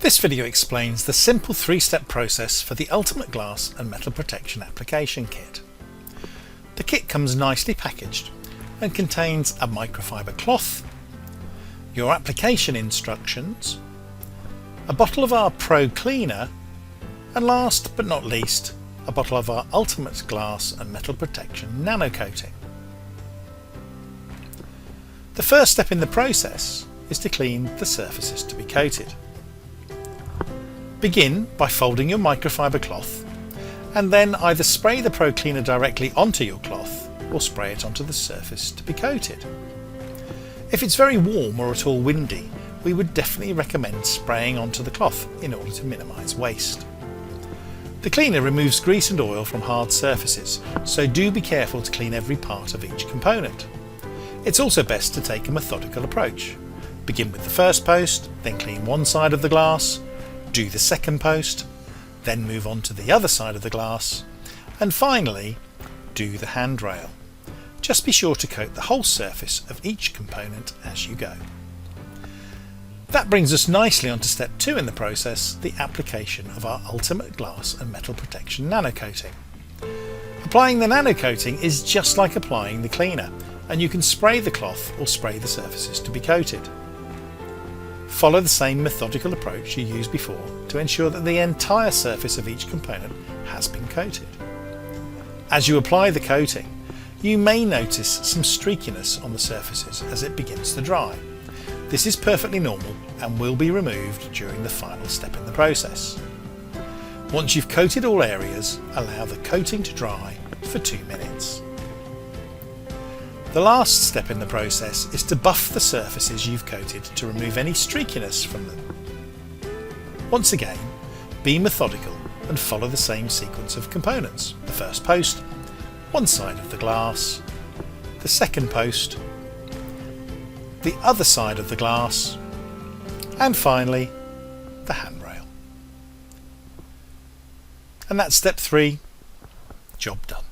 This video explains the simple three-step process for the Ultimate Glass and Metal Protection Application Kit. The kit comes nicely packaged and contains a microfiber cloth, your application instructions, a bottle of our Pro Cleaner, and last but not least, a bottle of our Ultimate Glass and Metal Protection Nano Coating. The first step in the process is to clean the surfaces to be coated. Begin by folding your microfiber cloth and then either spray the Pro Cleaner directly onto your cloth or spray it onto the surface to be coated. If it's very warm or at all windy, we would definitely recommend spraying onto the cloth in order to minimise waste. The cleaner removes grease and oil from hard surfaces, so do be careful to clean every part of each component. It's also best to take a methodical approach. Begin with the first post, then clean one side of the glass, do the second post, then move on to the other side of the glass, and finally do the handrail. Just be sure to coat the whole surface of each component as you go. That brings us nicely on to step 2 in the process, the application of our Ultimate Glass and Metal Protection Nano Coating. Applying the nano coating is just like applying the cleaner, and you can spray the cloth or spray the surfaces to be coated. Follow the same methodical approach you used before to ensure that the entire surface of each component has been coated. As you apply the coating, you may notice some streakiness on the surfaces as it begins to dry. This is perfectly normal and will be removed during the final step in the process. Once you've coated all areas, allow the coating to dry for 2 minutes. The last step in the process is to buff the surfaces you've coated to remove any streakiness from them. Once again, be methodical and follow the same sequence of components. The first post, one side of the glass, the second post, the other side of the glass, and finally the handrail. And that's step 3, job done.